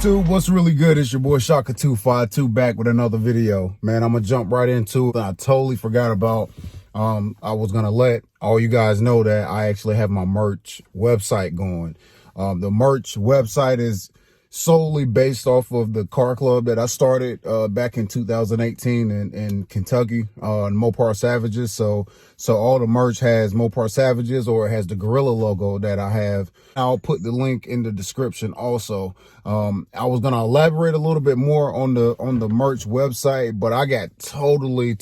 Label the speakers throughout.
Speaker 1: YouTube, what's really good? It's your boy Shaka252 back with another video. Man, I'm gonna jump right into it. I totally forgot about I was gonna let all you guys know that I actually have my merch website going. The merch website is solely based off of the car club that I started back in 2018 in Kentucky, Mopar Savages. So all the merch has Mopar Savages, or it has the Gorilla logo that I have. I'll put the link in the description also. I was gonna elaborate a little bit more on the merch website, but I got totally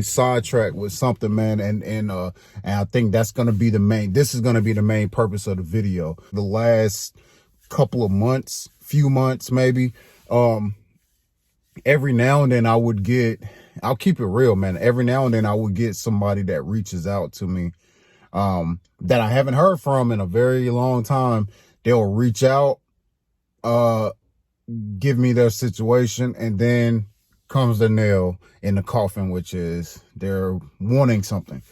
Speaker 1: sidetracked with something, man, and I think that's gonna be this is gonna be the main purpose of the video. The last couple of months, few months maybe, every now and then I'll keep it real, man, every now and then I would get somebody that reaches out to me that I haven't heard from in a very long time. They'll reach out, give me their situation, and then comes the nail in the coffin, which is they're wanting something.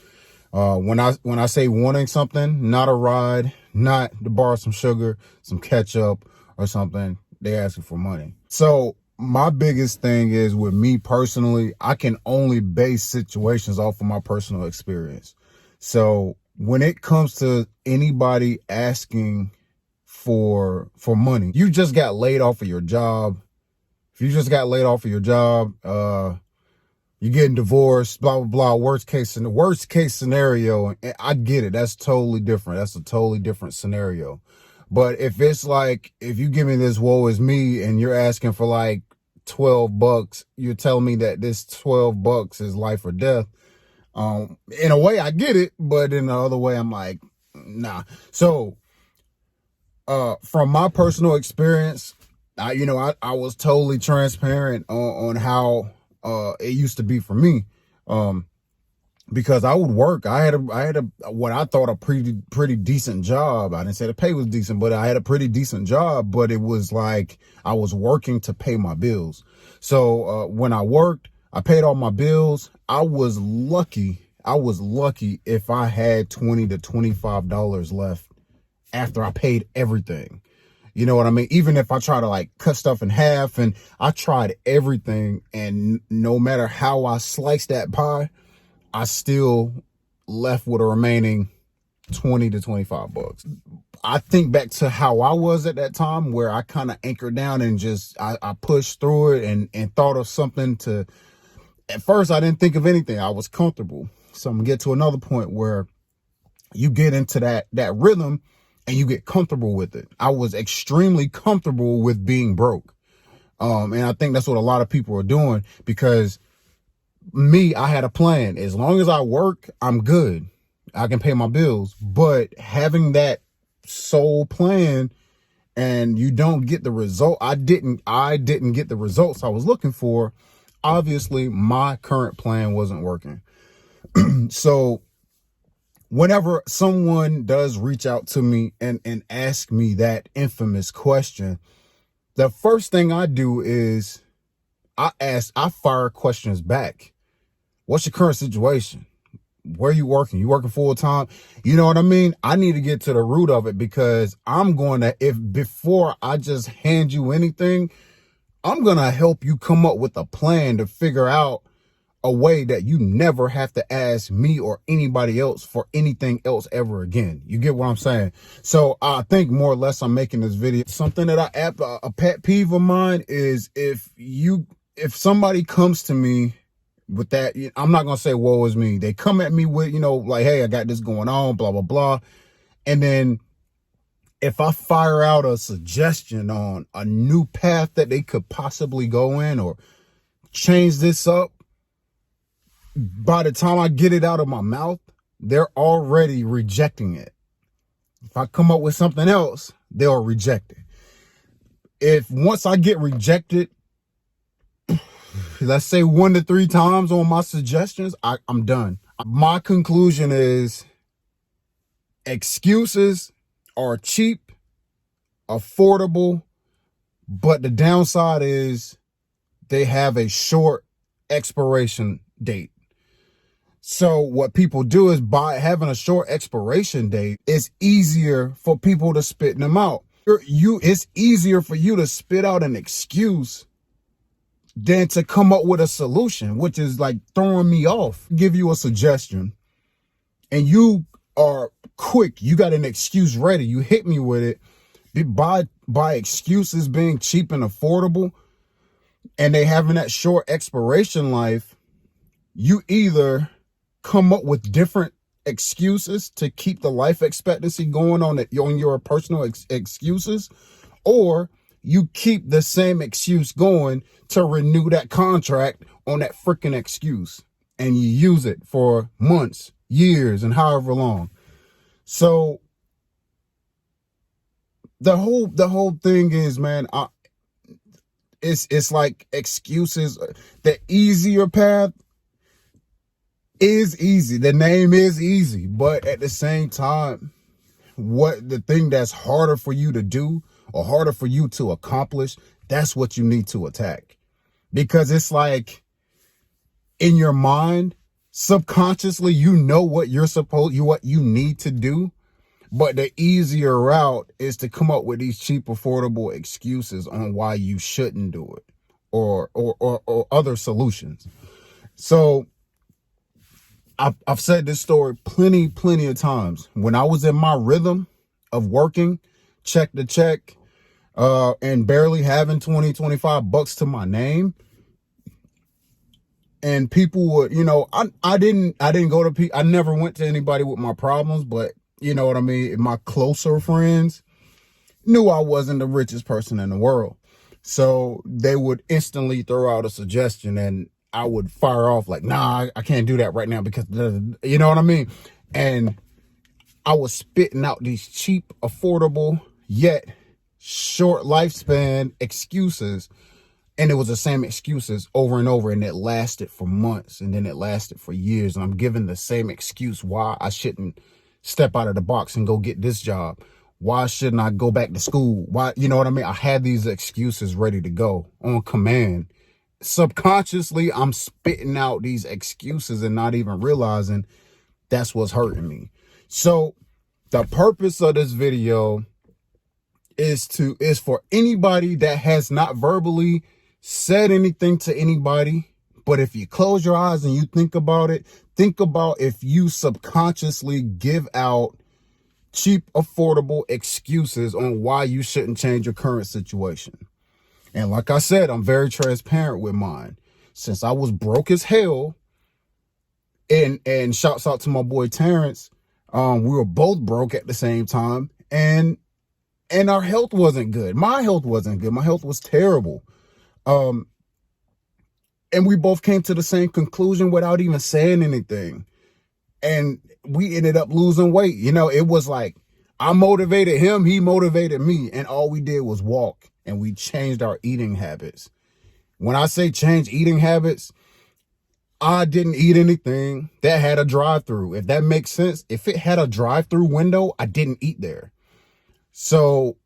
Speaker 1: When I say wanting something, not a ride, not to borrow some sugar, some ketchup or something, they're asking for money. So my biggest thing is, with me personally, I can only base situations off of my personal experience. So when it comes to anybody asking for money, you just got laid off of your job. If you just got laid off of your job, you're getting divorced, blah, blah, blah, worst case scenario. And I get it. That's totally different. That's a totally different scenario. But if it's like, if you give me this woe is me and you're asking for like $12, you're telling me that this $12 is life or death. In a way I get it, but in the other way I'm like, nah. So, from my personal experience, I was totally transparent on how it used to be for me, because I would work. I had what I thought a pretty decent job. I didn't say the pay was decent, but I had a pretty decent job. But it was like I was working to pay my bills. So when I worked, I paid all my bills. I was lucky if I had $20 to $25 left after I paid everything. You know what I mean? Even if I try to like cut stuff in half, and I tried everything, and no matter how I sliced that pie, I still left with a remaining $20 to $25. I think back to how I was at that time, where I kind of anchored down and just, I pushed through it and thought of something to, at first I didn't think of anything. I was comfortable. So I'm gonna get to another point where you get into that rhythm and you get comfortable with it. I was extremely comfortable with being broke. And I think that's what a lot of people are doing, because me, I had a plan. As long as I work, I'm good. I can pay my bills. But having that sole plan and you don't get the result, I didn't get the results I was looking for. Obviously, my current plan wasn't working. So whenever someone does reach out to me and ask me that infamous question, the first thing I do is I fire questions back. What's your current situation? Where are you working? You working full time? You know what I mean? I need to get to the root of it, because I'm going to, before I just hand you anything, I'm going to help you come up with a plan to figure out a way that you never have to ask me or anybody else for anything else ever again. You get what I'm saying? So I think more or less I'm making this video. Something that a pet peeve of mine is, if somebody comes to me with that, I'm not going to say woe is me. They come at me with, like, hey, I got this going on, blah, blah, blah. And then if I fire out a suggestion on a new path that they could possibly go in, or change this up, by the time I get it out of my mouth, they're already rejecting it. If I come up with something else, they'll reject it. If once I get rejected, let's say 1 to 3 times on my suggestions, I'm done. My conclusion is, excuses are cheap, affordable, but the downside is they have a short expiration date. So what people do is, by having a short expiration date, it's easier for people to spit them out. It's easier for you to spit out an excuse than to come up with a solution, which is like throwing me off. Give you a suggestion and you are quick. You got an excuse ready. You hit me with it. By excuses being cheap and affordable and they having that short expiration life, you either come up with different excuses to keep the life expectancy going on your personal excuses, or you keep the same excuse going to renew that contract on that freaking excuse, and you use it for months, years, and however long. So the whole thing is, man, it's like excuses. The easier path is easy. The name is easy, but at the same time, what the thing that's harder for you to do or harder for you to accomplish, that's what you need to attack. Because it's like in your mind, subconsciously, you know what what you need to do. But the easier route is to come up with these cheap, affordable excuses on why you shouldn't do it or other solutions. So I've said this story plenty of times. When I was in my rhythm of working check to check and barely having 20-25 bucks to my name, and people would, I didn't go to people. I never went to anybody with my problems, but you know what I mean? My closer friends knew I wasn't the richest person in the world. So they would instantly throw out a suggestion and I would fire off like, nah, I can't do that right now because, you know what I mean? And I was spitting out these cheap, affordable, yet short lifespan excuses. And it was the same excuses over and over. And it lasted for months. And then it lasted for years. And I'm giving the same excuse why I shouldn't step out of the box and go get this job. Why shouldn't I go back to school? Why, you know what I mean? I had these excuses ready to go on command. Subconsciously, I'm spitting out these excuses and not even realizing that's what's hurting me. So the purpose of this video is for anybody that has not verbally said anything to anybody, but if you close your eyes and you think about it, think about if you subconsciously give out cheap, affordable excuses on why you shouldn't change your current situation. And like I said, I'm very transparent with mine. Since I was broke as hell, and shouts out to my boy Terrence, we were both broke at the same time, and our health wasn't good. My health wasn't good. My health was terrible. And we both came to the same conclusion without even saying anything. And we ended up losing weight. It was like I motivated him, he motivated me, and all we did was walk. And we changed our eating habits. When I say change eating habits, I didn't eat anything that had a drive-through. If that makes sense, if it had a drive-through window, I didn't eat there. So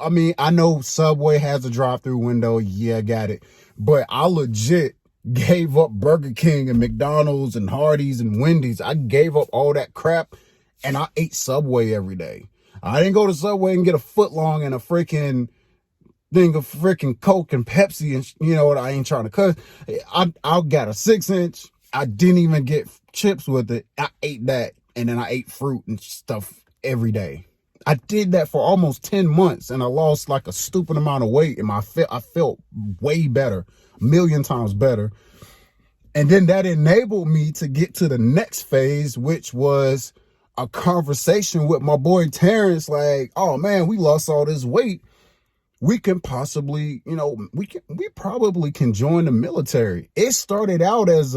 Speaker 1: I mean, I know Subway has a drive-through window. Yeah, got it. But I legit gave up Burger King and McDonald's and Hardee's and Wendy's. I gave up all that crap and I ate Subway every day. I didn't go to Subway and get a foot long and a freaking thing of freaking Coke and Pepsi and you know what, I ain't trying to cut. I got a 6-inch. I didn't even get chips with it. I ate that and then I ate fruit and stuff every day. I did that for almost 10 months and I lost like a stupid amount of weight and I felt way better, a million times better. And then that enabled me to get to the next phase, which was a conversation with my boy Terrence, like, oh man, we lost all this weight. We can possibly, we probably can join the military. It started out as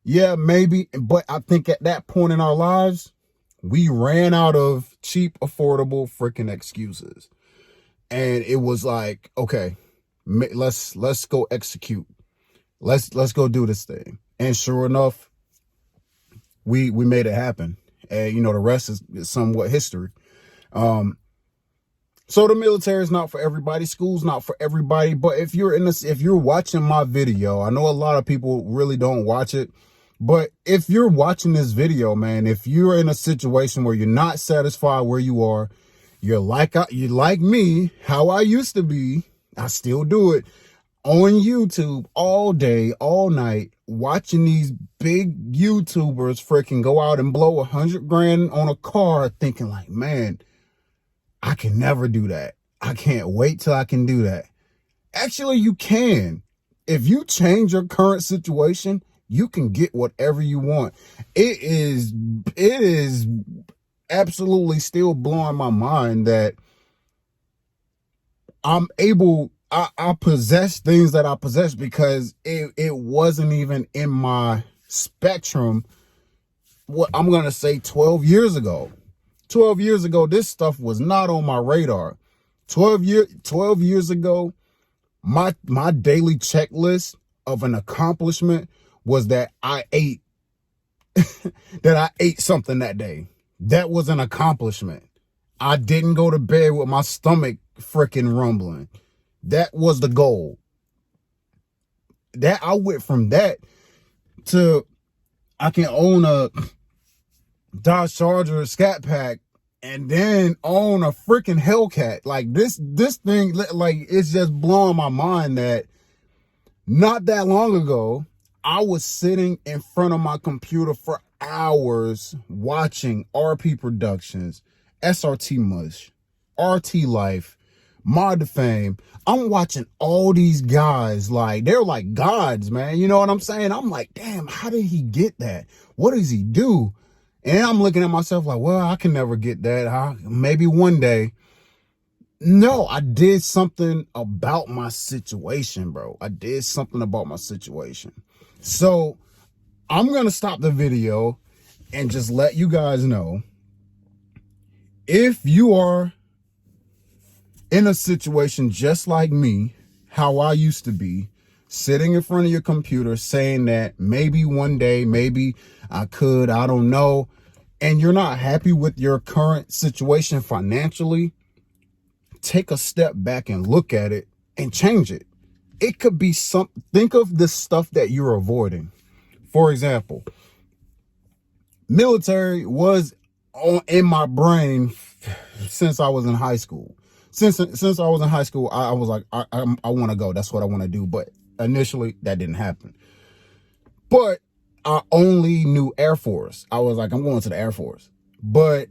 Speaker 1: yeah, maybe. But I think at that point in our lives, we ran out of cheap, affordable freaking excuses. And it was like, okay, let's go execute. Let's go do this thing. And sure enough, we made it happen. And, the rest is somewhat history. So the military is not for everybody. School's not for everybody. But if you're watching my video, I know a lot of people really don't watch it. But if you're watching this video, man, if you're in a situation where you're not satisfied where you are, you like me, how I used to be. I still do it on YouTube all day, all night, watching these big YouTubers freaking go out and blow 100 grand on a car, thinking like, man, I can never do that. I can't wait till I can do that. Actually, you can. If you change your current situation, you can get whatever you want. It is absolutely still blowing my mind that I'm able, I possess things that I possess because it wasn't even in my spectrum. What I'm going to say 12 years ago. 12 years ago, this stuff was not on my radar. 12 years ago, my daily checklist of an accomplishment was that I ate something that day. That was an accomplishment. I didn't go to bed with my stomach freaking rumbling. That was the goal. That I went from that to I can own a Dodge Charger Scat Pack and then own a freaking Hellcat. Like this thing, like it's just blowing my mind that not that long ago, I was sitting in front of my computer for hours watching RP Productions, SRT Mush, RT Life, Mod to Fame. I'm watching all these guys like they're like gods, man. You know what I'm saying? I'm like, damn, how did he get that? What does he do? And I'm looking at myself like, well, I can never get that. Maybe one day. No, I did something about my situation, bro. I did something about my situation. So I'm going to stop the video and just let you guys know, if you are in a situation just like me, how I used to be, sitting in front of your computer saying that maybe one day, maybe I could, I don't know, and you're not happy with your current situation financially, take a step back and look at it and change it. It could be think of the stuff that you're avoiding. For example, military was in my brain since I was in high school. Since I was in high school, I was like, I want to go. That's what I want to do. But initially, that didn't happen. But I only knew Air Force. I was like, I'm going to the Air Force. But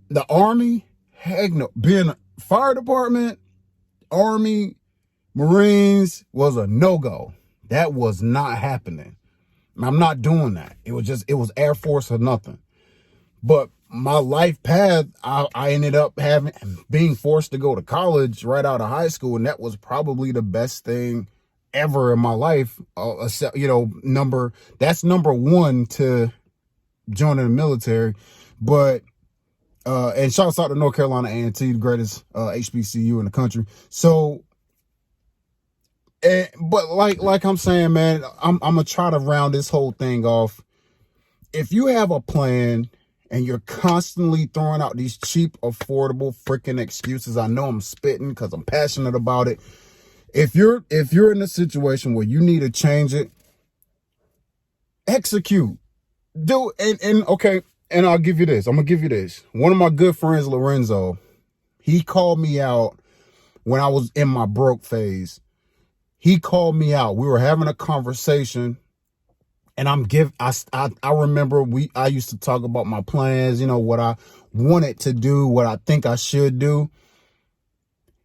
Speaker 1: the Army, heck no. Being fire department, Army, Marines was a no-go. That was not happening. I'm not doing that. It was Air Force or nothing. But my life path, I ended up being forced to go to college right out of high school. And that was probably the best thing ever in my life. That's number one to joining the military. But, and shouts out to North Carolina A&T, the greatest HBCU in the country. So, but like I'm saying, man, I'm gonna try to round this whole thing off. If you have a plan and you're constantly throwing out these cheap, affordable freaking excuses, I know I'm spitting because I'm passionate about it. If you're in a situation where you need to change it, execute. Do and okay, and I'll give you this. I'm gonna give you this. One of my good friends, Lorenzo, he called me out when I was in my broke phase. He called me out. We were having a conversation, and I remember I used to talk about my plans, what I wanted to do, what I think I should do.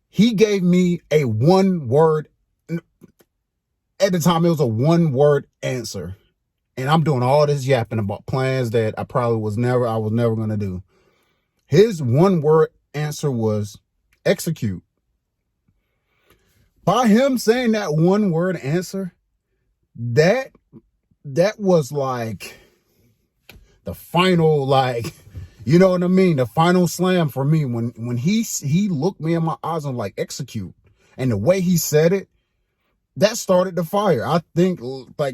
Speaker 1: He gave me a one-word, at the time it was a one-word answer. And I'm doing all this yapping about plans that I was never going to do. His one-word answer was execute. By him saying that one word answer, that was like the final, you know what I mean? The final slam for me when he looked me in my eyes and like, execute. And the way he said it, that started the fire. I think,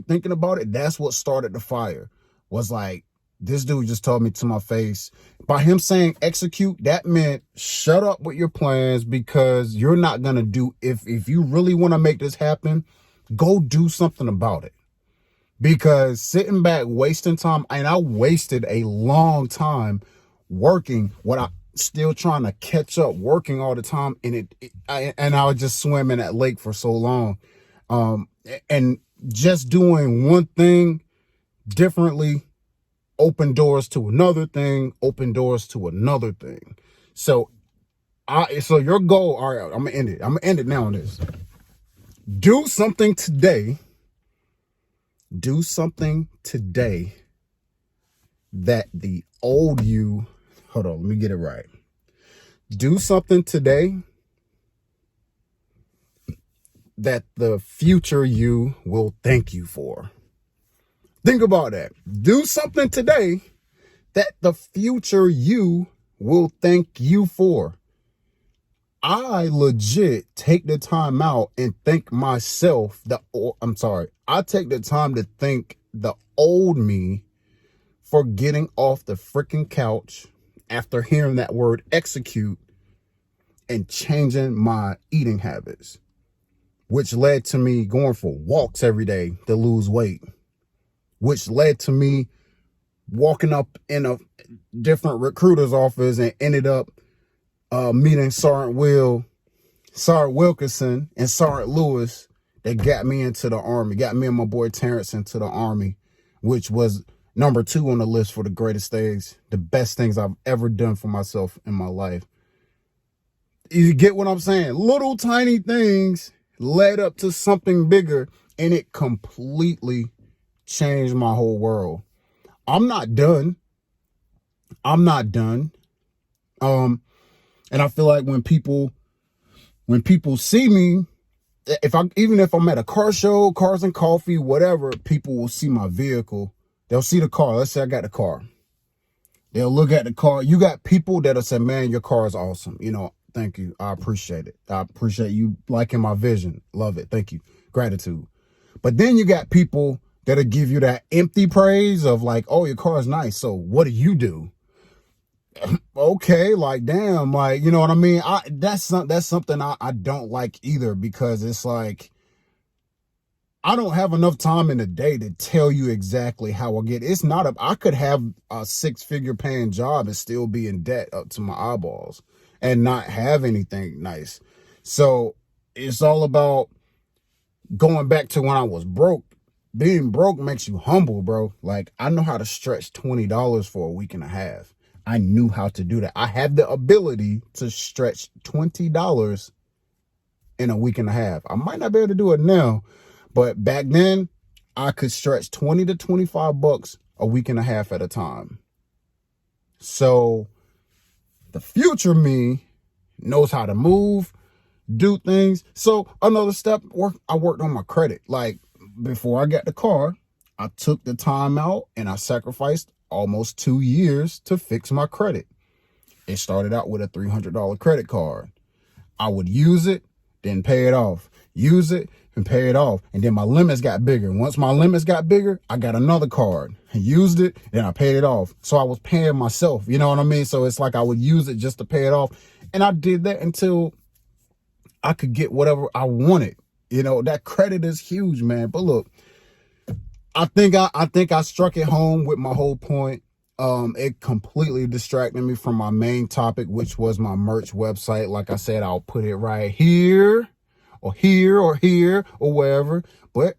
Speaker 1: thinking about it, that's what started the fire. Was like, this dude just told me to my face. By him saying execute, that meant shut up with your plans, because you're not going to do, if you really want to make this happen, go do something about it. Because sitting back, wasting time, and I wasted a long time working still trying to catch up, working all the time. And I would just swim in that lake for so long. And just doing one thing differently open doors to another thing, open doors to another thing. So your goal, all right, I'm gonna end it. I'm gonna end it now on this. Do something today. Do something today that the old you, hold on, let me get it right. Do something today that the future you will thank you for. Think about that. Do something today that the future you will thank you for. I legit take the time out and thank myself. I take the time to thank the old me for getting off the freaking couch after hearing that word execute and changing my eating habits, which led to me going for walks every day to lose weight, which led to me walking up in a different recruiter's office and ended up meeting Sergeant Wilkinson and Sergeant Lewis that got me into the Army, got me and my boy Terrence into the Army, which was number 2 on the list for the greatest things, the best things I've ever done for myself in my life. You get what I'm saying? Little tiny things led up to something bigger, and it completely changed my whole world. I'm not done. And I feel like when people see me, even if I'm at a car show, Cars and Coffee, whatever, people will see my vehicle. They'll see the car. Let's say I got the car. They'll look at the car. You got people that'll say, man, your car is awesome. You know, thank you. I appreciate it. I appreciate you liking my vision. Love it. Thank you. Gratitude. But then you got people that'll give you that empty praise of like, oh, your car is nice. So what do you do? Okay, like, damn, like, you know what I mean? That's something I don't like either, because it's like, I don't have enough time in the day to tell you exactly how I get. It's not I could have a 6-figure paying job and still be in debt up to my eyeballs and not have anything nice. So it's all about going back to when I was broke. Being broke makes you humble, bro. Like, I know how to stretch $20 for a week and a half. I knew how to do that. I had the ability to stretch $20 in a week and a half. I might not be able to do it now, but back then I could stretch 20 to 25 bucks a week and a half at a time. So the future me knows how to move, do things. So another step, I worked on my credit. Like, before I got the car, I took the time out and I sacrificed almost 2 years to fix my credit. It started out with a $300 credit card. I would use it, then pay it off. Use it and pay it off. And then my limits got bigger. Once my limits got bigger, I got another card. I used it, then I paid it off. So I was paying myself, you know what I mean? So it's like I would use it just to pay it off. And I did that until I could get whatever I wanted. You know, that credit is huge, man. But look, I think I struck it home with my whole point. It completely distracted me from my main topic, which was my merch website. Like I said, I'll put it right here or here or here or wherever, but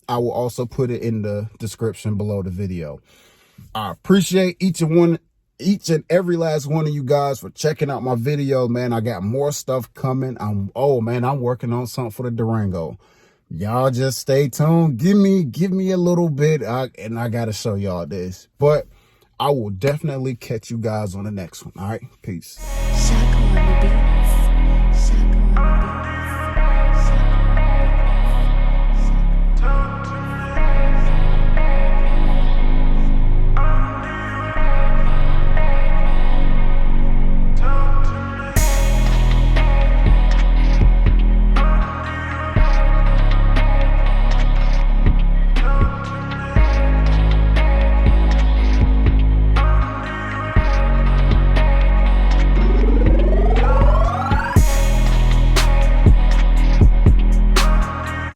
Speaker 1: I will also put it in the description below the video. I appreciate each and every last one of you guys for checking out my video, man. I got more stuff coming. I'm working on something for the Durango. Y'all just stay tuned. Give me a little bit, and I gotta show y'all this. But I will definitely catch you guys on the next one. All right, peace.